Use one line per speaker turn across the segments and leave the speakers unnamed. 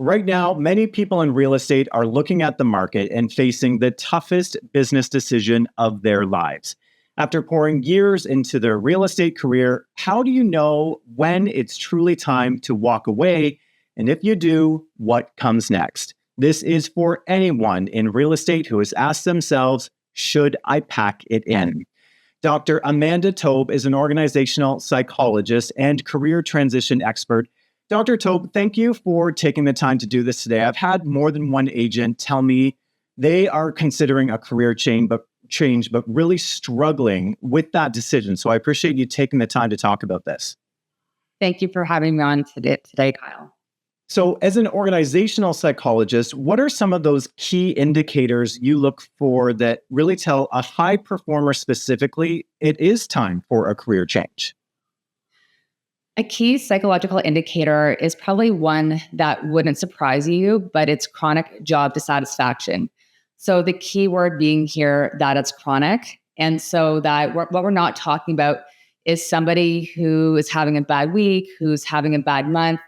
Right now, many people in real estate are looking at the market and facing the toughest business decision of their lives. After pouring years into their real estate career, how do you know when it's truly time to walk away? And if you do, what comes next? This is for anyone in real estate who has asked themselves, should I pack it in? Dr. Amanda Tobe is an organizational psychologist and career transition expert. Dr. Tobe, thank you for taking the time to do this today. I've had more than one agent tell me they are considering a career change, but really struggling with that decision. So I appreciate you taking the time to talk about this.
Thank you for having me on today, Kyle.
So as an organizational psychologist, what are some of those key indicators you look for that really tell a high performer specifically it is time for a career change?
A key psychological indicator is probably one that wouldn't surprise you, but it's chronic job dissatisfaction. So the key word being here that it's chronic. And so that what we're not talking about is somebody who is having a bad week, who's having a bad month.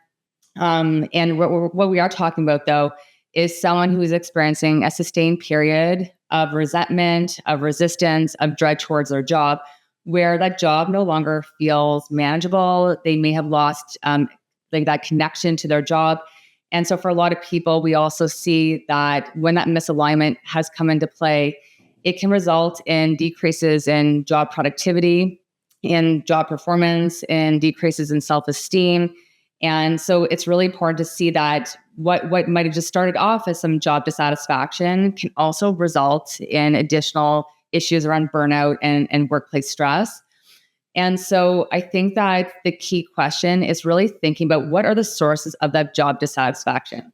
And what we are talking about, though, is someone who is experiencing a sustained period of resentment, of resistance, of dread towards their job, where that job no longer feels manageable. They may have lost that connection to their job. And so for a lot of people, we also see that when that misalignment has come into play, it can result in decreases in job productivity, in job performance, and decreases in self-esteem. And so it's really important to see that what might have just started off as some job dissatisfaction can also result in additional issues around burnout and workplace stress. And so I think that the key question is really thinking about what are the sources of that job dissatisfaction,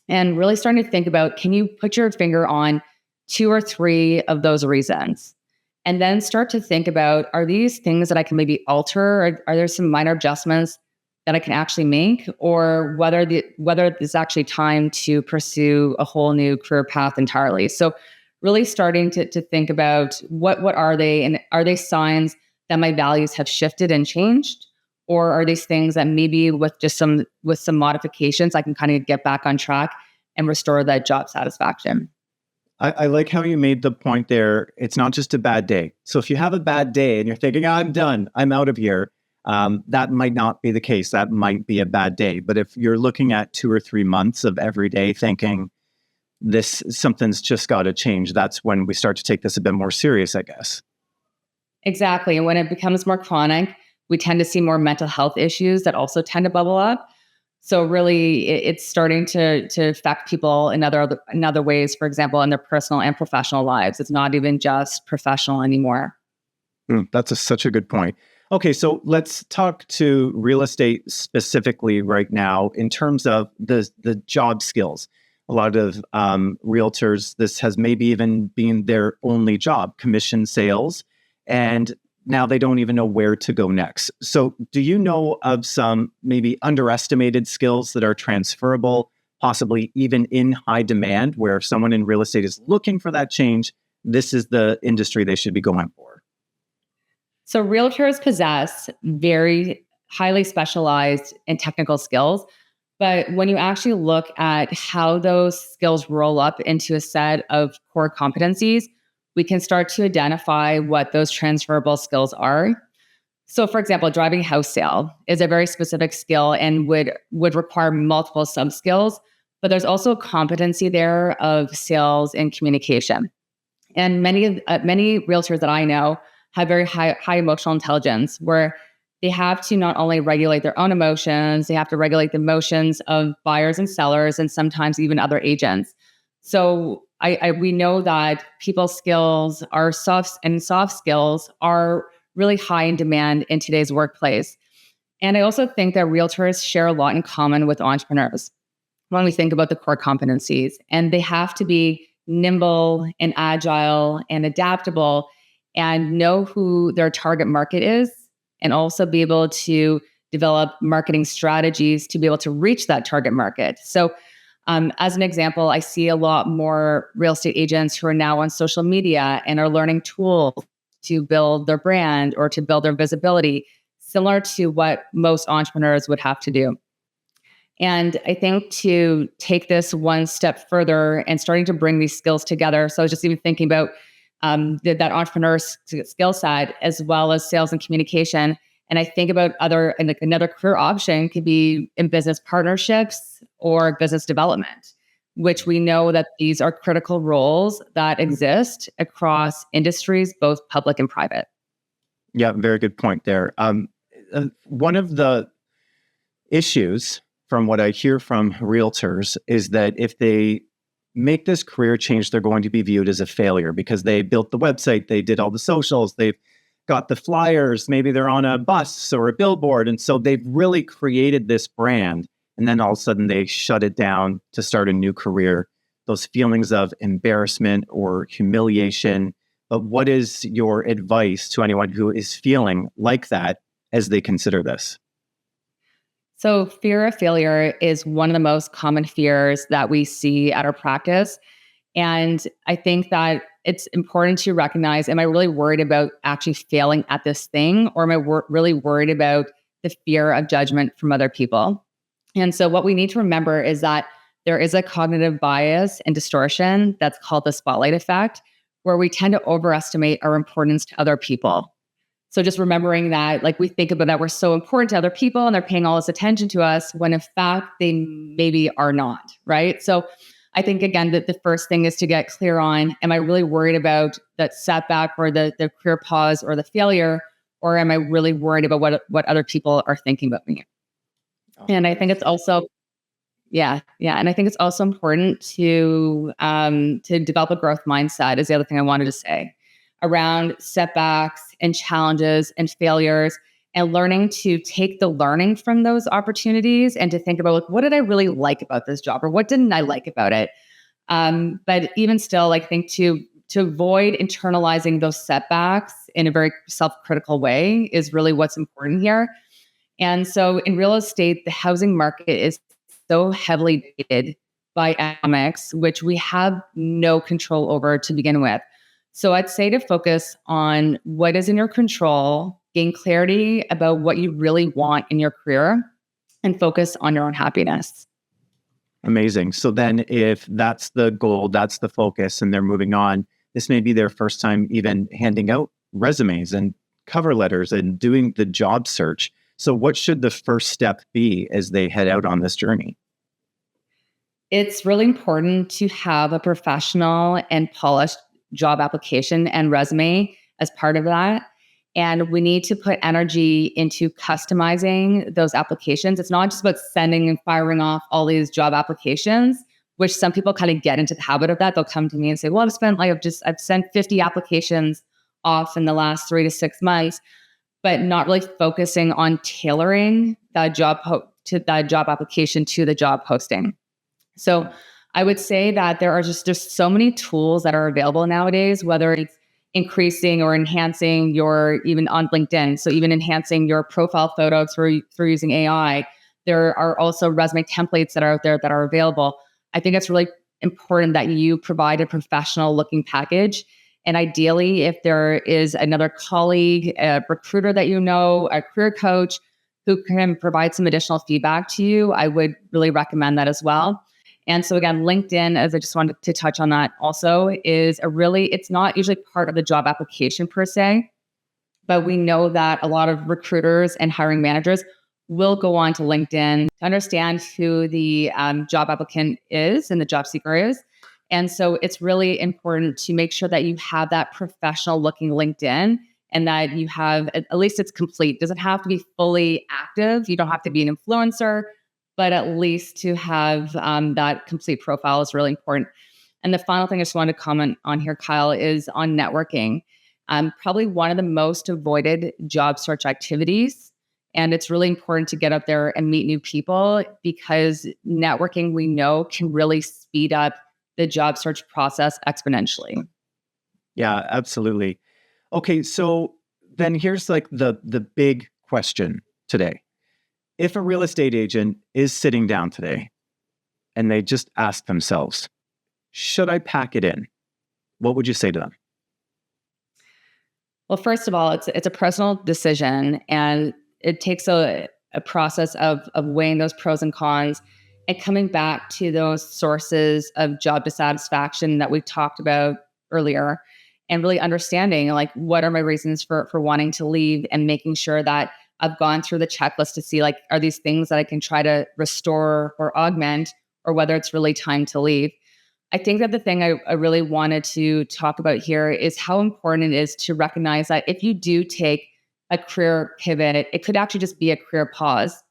and really starting to think about, can you put your finger on 2 or 3 of those reasons? And then start to think about, are these things that I can maybe alter? Or are there some minor adjustments that I can actually make, or whether it's actually time to pursue a whole new career path entirely? So really starting to think about what are they, and are they signs that my values have shifted and changed, or are these things that maybe with some modifications I can kind of get back on track and restore that job satisfaction?
I like how you made the point there. It's not just a bad day. So if you have a bad day and you're thinking, I'm done, I'm out of here, that might not be the case. That might be a bad day. But if you're looking at 2 or 3 months of every day thinking something's just got to change, that's when we start to take this a bit more serious, I guess.
Exactly. And when it becomes more chronic, we tend to see more mental health issues that also tend to bubble up. So really, it's starting to affect people in other ways, for example, in their personal and professional lives. It's not even just professional anymore.
That's such a good point. Okay, so let's talk to real estate specifically right now in terms of the job skills. A lot of realtors, this has maybe even been their only job, commission sales, and now they don't even know where to go next. So do you know of some maybe underestimated skills that are transferable, possibly even in high demand, where if someone in real estate is looking for that change, this is the industry they should be going for?
So realtors possess very highly specialized and technical skills. But when you actually look at how those skills roll up into a set of core competencies, we can start to identify what those transferable skills are. So for example, driving a house sale is a very specific skill and would require multiple sub-skills, but there's also a competency there of sales and communication. And many realtors that I know have very high emotional intelligence, where they have to not only regulate their own emotions, they have to regulate the emotions of buyers and sellers, and sometimes even other agents. So we know that people's skills are soft skills are really high in demand in today's workplace. And I also think that realtors share a lot in common with entrepreneurs when we think about the core competencies, and they have to be nimble and agile and adaptable and know who their target market is, and also be able to develop marketing strategies to be able to reach that target market. So as an example, I see a lot more real estate agents who are now on social media and are learning tools to build their brand or to build their visibility, similar to what most entrepreneurs would have to do. And I think to take this one step further and starting to bring these skills together. So I was just even thinking about that entrepreneur skill set as well as sales and communication. And I think about another career option could be in business partnerships or business development, which we know that these are critical roles that exist across industries, both public and private.
Yeah, very good point there. One of the issues from what I hear from realtors is that if they make this career change, they're going to be viewed as a failure because they built the website, they did all the socials, they've got the flyers, maybe they're on a bus or a billboard. And so they've really created this brand. And then all of a sudden they shut it down to start a new career. Those feelings of embarrassment or humiliation. But what is your advice to anyone who is feeling like that as they consider this?
So, fear of failure is one of the most common fears that we see at our practice. And I think that it's important to recognize, am I really worried about actually failing at this thing? Or am I really worried about the fear of judgment from other people? And so what we need to remember is that there is a cognitive bias and distortion that's called the spotlight effect, where we tend to overestimate our importance to other people. So just remembering that, like we think about that we're so important to other people and they're paying all this attention to us when in fact they maybe are not, right? So I think again that the first thing is to get clear on, am I really worried about that setback or the career pause or the failure, or am I really worried about what other people are thinking about me? And I think it's also, and I think it's also important to develop a growth mindset is the other thing I wanted to say around setbacks and challenges and failures, and learning to take the learning from those opportunities and to think about like, what did I really like about this job or what didn't I like about it? But even still, I think to avoid internalizing those setbacks in a very self-critical way is really what's important here. And so in real estate, the housing market is so heavily dated by economics, which we have no control over to begin with. So I'd say to focus on what is in your control, gain clarity about what you really want in your career, and focus on your own happiness.
Amazing. So then if that's the goal, that's the focus, and they're moving on, this may be their first time even handing out resumes and cover letters and doing the job search. So what should the first step be as they head out on this journey?
It's really important to have a professional and polished job application and resume as part of that. And we need to put energy into customizing those applications. It's not just about sending and firing off all these job applications, which some people kind of get into the habit of that. They'll come to me and say, well, I've sent 50 applications off in the last 3 to 6 months, but not really focusing on tailoring that job application to the job posting. So I would say that there's so many tools that are available nowadays, whether it's increasing or enhancing even on LinkedIn. So even enhancing your profile photo through using AI. There are also resume templates that are out there that are available. I think it's really important that you provide a professional looking package. And ideally, if there is another colleague, a recruiter that you know, a career coach who can provide some additional feedback to you, I would really recommend that as well. And so again, LinkedIn, as I just wanted to touch on that also, it's not usually part of the job application per se, but we know that a lot of recruiters and hiring managers will go on to LinkedIn to understand who the job applicant is and the job seeker is. And so it's really important to make sure that you have that professional looking LinkedIn and that you have, at least it's complete. It doesn't have to be fully active. You don't have to be an influencer, but at least to have that complete profile is really important. And the final thing I just wanted to comment on here, Kyle, is on networking. Probably one of the most avoided job search activities. And it's really important to get up there and meet new people because networking, we know, can really speed up the job search process exponentially.
Yeah, absolutely. Okay, so then here's like the big question today. If a real estate agent is sitting down today and they just ask themselves, should I pack it in? What would you say to them?
Well, first of all, it's a personal decision and it takes a a process of weighing those pros and cons and coming back to those sources of job dissatisfaction that we talked about earlier, and really understanding like what are my reasons for wanting to leave, and making sure that I've gone through the checklist to see like, are these things that I can try to restore or augment, or whether it's really time to leave. I think that the thing I really wanted to talk about here is how important it is to recognize that if you do take a career pivot, it could actually just be a career pause,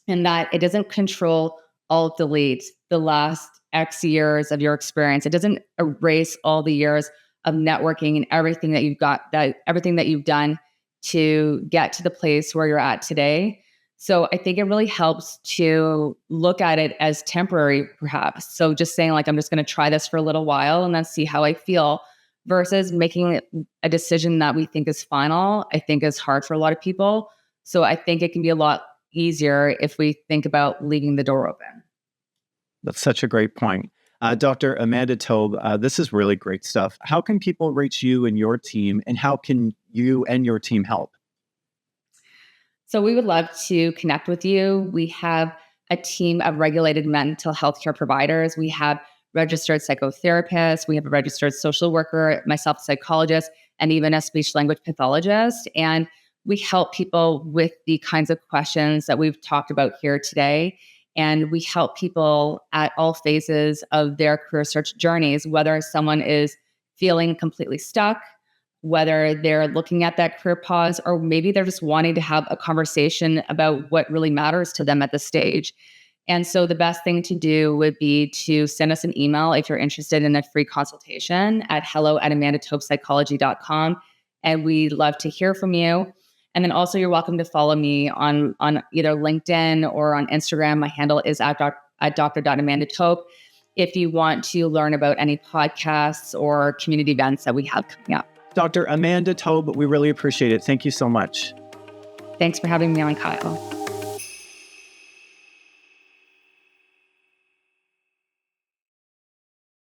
and that it doesn't control alt delete the last X years of your experience. It doesn't erase all the years of networking and everything that you've got, that everything that you've done to get to the place where you're at today. So I think it really helps to look at it as temporary, perhaps. So just saying like, I'm just going to try this for a little while and then see how I feel, versus making a decision that we think is final, I think is hard for a lot of people. So I think it can be a lot easier if we think about leaving the door open.
That's such a great point. Dr. Amanda Tobe, this is really great stuff. How can people reach you and your team, and how can you and your team help?
So we would love to connect with you. We have a team of regulated mental health care providers. We have registered psychotherapists. We have a registered social worker, myself, a psychologist, and even a speech language pathologist. And we help people with the kinds of questions that we've talked about here today. And we help people at all phases of their career search journeys, whether someone is feeling completely stuck, whether they're looking at that career pause, or maybe they're just wanting to have a conversation about what really matters to them at this stage. And so the best thing to do would be to send us an email if you're interested in a free consultation at hello@amandatobepsychology.com. And we'd love to hear from you. And then also you're welcome to follow me on either LinkedIn or on Instagram. My handle is at Dr.AmandaTobe. If you want to learn about any podcasts or community events that we have coming up.
Dr. Amanda Tobe, we really appreciate it. Thank you so much.
Thanks for having me on, Kyle.